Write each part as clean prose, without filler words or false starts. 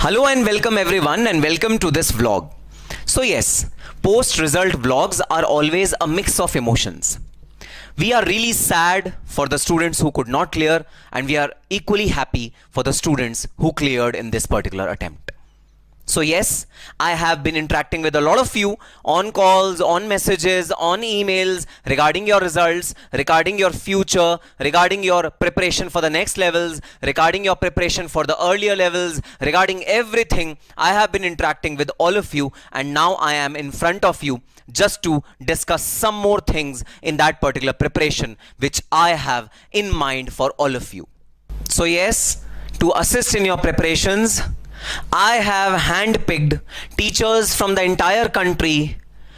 Hello and welcome everyone and welcome to this vlog. So yes, post-result vlogs are always a mix of emotions. We are really sad for the students who could not clear, and we are equally happy for the students who cleared in this particular attempt. So yes, I have been interacting with a lot of you on calls, on messages, on emails regarding your results, regarding your future, regarding your preparation for the next levels, regarding your preparation for the earlier levels, regarding everything. I have been interacting with all of you, and now I am in front of you just to discuss some more things in that particular preparation which I have in mind for all of you. So yes, to assist in your preparations, I have handpicked teachers from the entire country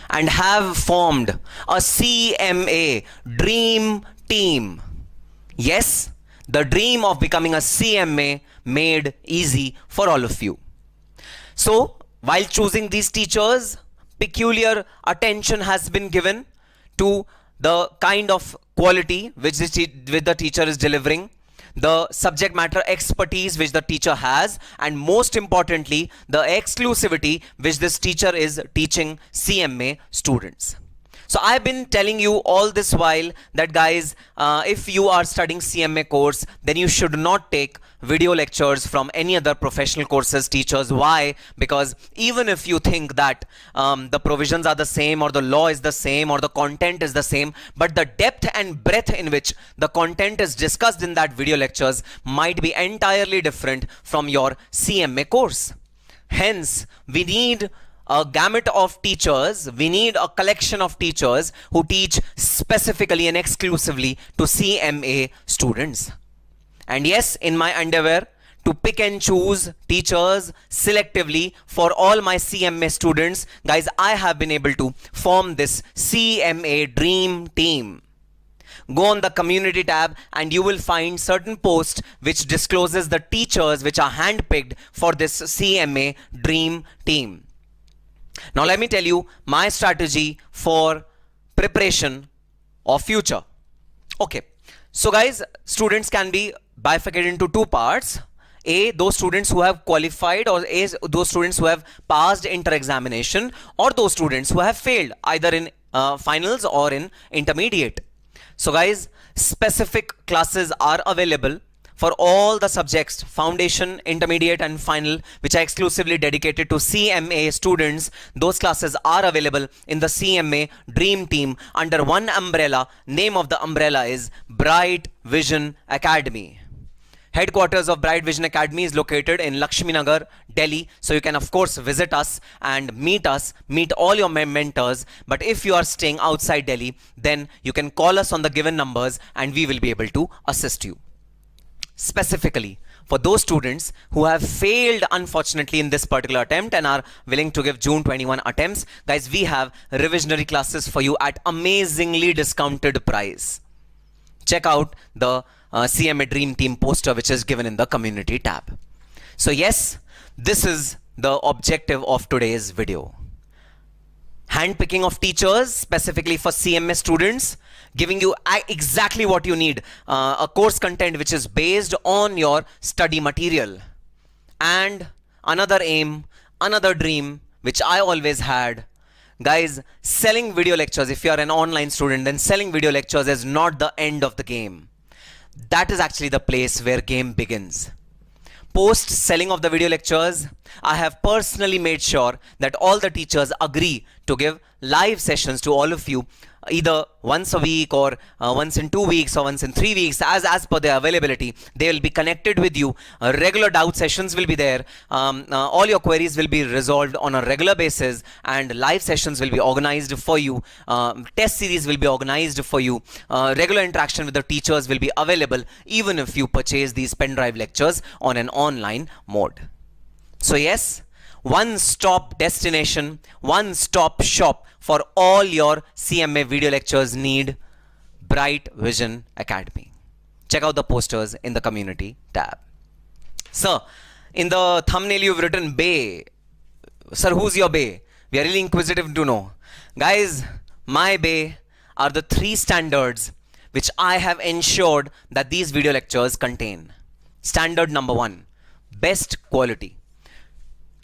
and have formed a CMA dream team. Yes, the dream of becoming a CMA made easy for all of you. So, while choosing these teachers, peculiar attention has been given to the kind of quality which the teacher is delivering, the subject matter expertise which the teacher has, and most importantly, the exclusivity which this teacher is teaching CMA students. So I've been telling you all this while that guys, if you are studying CMA course, then you should not take video lectures from any other professional courses teachers. Why? Because even if you think that the provisions are the same, or the law is the same, or the content is the same, but the depth and breadth in which the content is discussed in that video lectures might be entirely different from your CMA course. Hence, we need a gamut of teachers, we need a collection of teachers who teach specifically and exclusively to CMA students. And yes, in my endeavor to pick and choose teachers selectively for all my CMA students, guys, I have been able to form this CMA dream team. Go on the community tab and you will find certain posts which discloses the teachers which are handpicked for this CMA dream team. Now let me tell you my strategy for preparation of future. Okay, so guys, students can be bifurcated into two parts. A, those students who have qualified, or A, those students who have passed inter-examination, or those students who have failed either in finals or in intermediate. So guys, specific classes are available for all the subjects, foundation, intermediate and final, which are exclusively dedicated to CMA students. Those classes are available in the CMA dream team under one umbrella. Name of the umbrella is Bright Vision Academy. Headquarters of Bright Vision Academy is located in Lakshmi Nagar, Delhi. So you can of course visit us and meet all your mentors. But if you are staying outside Delhi, then you can call us on the given numbers and we will be able to assist you. Specifically for those students who have failed unfortunately in this particular attempt and are willing to give June 21 attempts, guys, we have revisionary classes for you at amazingly discounted price. Check out the CMA Dream Team poster which is given in the community tab. So yes, this is the objective of today's video. Handpicking of teachers specifically for CMA students, giving you exactly what you need, a course content which is based on your study material. And another aim, another dream which I always had, guys, selling video lectures. If you are an online student, then selling video lectures is not the end of the game. That is actually the place where game begins. Post selling of the video lectures, I have personally made sure that all the teachers agree to give live sessions to all of you, either once a week or once in 2 weeks or once in 3 weeks, as per their availability. They will be connected with you. Regular doubt sessions will be there. All your queries will be resolved on a regular basis, and live sessions will be organized for you. Test series will be organized for you. Regular interaction with the teachers will be available even if you purchase these pen drive lectures on an online mode. So yes, one-stop destination, one-stop shop for all your CMA video lectures need Bright Vision Academy. Check out the posters in the community tab. Sir, in the thumbnail you've written Bay. Sir, who's your Bay? We are really inquisitive to know. Guys, my Bay are the 3 standards which I have ensured that these video lectures contain. Standard number 1, best quality.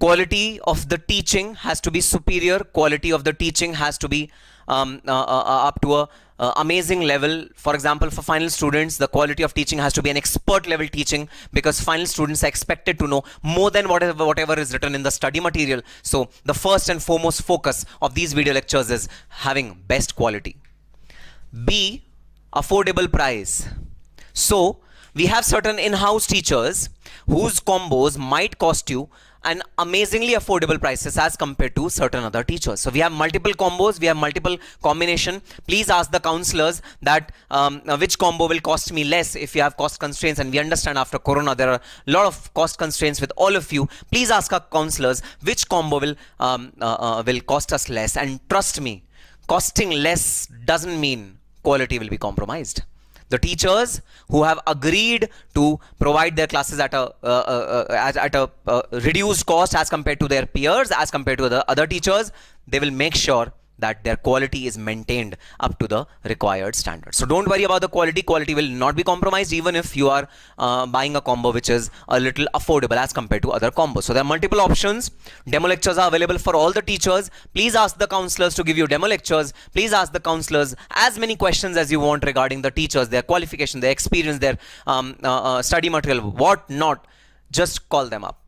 Quality of the teaching has to be superior. Quality of the teaching has to be up to a amazing level. For example, for final students, the quality of teaching has to be an expert level teaching, because final students are expected to know more than whatever is written in the study material. So the first and foremost focus of these video lectures is having best quality. B, affordable price. So we have certain in-house teachers whose combos might cost you an amazingly affordable prices as compared to certain other teachers. So we have multiple combos, we have multiple combination. Please ask the counselors that which combo will cost me less if you have cost constraints, and we understand after Corona there are a lot of cost constraints with all of you. Please ask our counselors which combo will cost us less, and trust me, costing less doesn't mean quality will be compromised. The teachers who have agreed to provide their classes at a reduced cost as compared to their peers, as compared to the other teachers, they will make sure that their quality is maintained up to the required standards. So don't worry about the quality. Quality will not be compromised even if you are buying a combo which is a little affordable as compared to other combos. So there are multiple options. Demo lectures are available for all the teachers. Please ask the counselors to give you demo lectures. Please ask the counselors as many questions as you want regarding the teachers, their qualification, their experience, their study material, what not. Just call them up.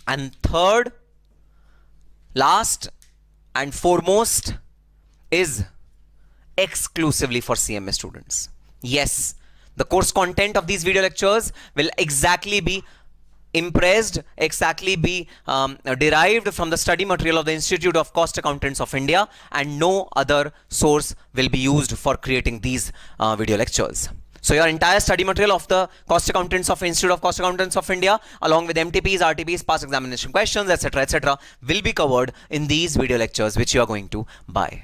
And third, last and foremost, is exclusively for CMA students. Yes, the course content of these video lectures will exactly be derived from the study material of the Institute of Cost Accountants of India, and no other source will be used for creating these video lectures. So your entire study material of the Cost Accountants of Institute of Cost Accountants of India, along with MTPs, RTPs, past examination questions, etc., will be covered in these video lectures which you are going to buy.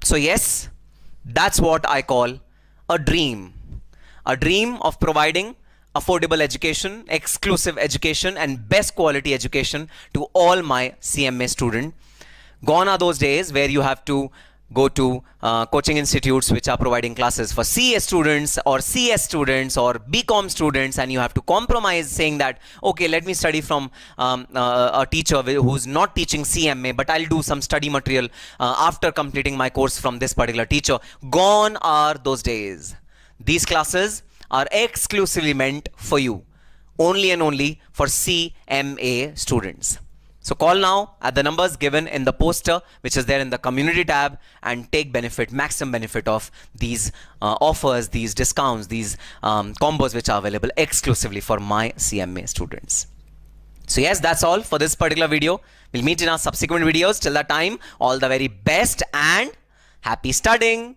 So yes, that's what I call a dream of providing affordable education, exclusive education, and best quality education to all my CMA students. Gone are those days where you have to go to coaching institutes which are providing classes for CA students or CS students or BCom students, and you have to compromise saying that, okay, let me study from a teacher who's not teaching CMA, but I'll do some study material after completing my course from this particular teacher. Gone are those days. These classes are exclusively meant for you, only and only for CMA students. So call now at the numbers given in the poster which is there in the community tab, and take maximum benefit of these offers, these discounts, these combos which are available exclusively for my CMA students. So yes, that's all for this particular video. We'll meet in our subsequent videos. Till that time, all the very best and happy studying.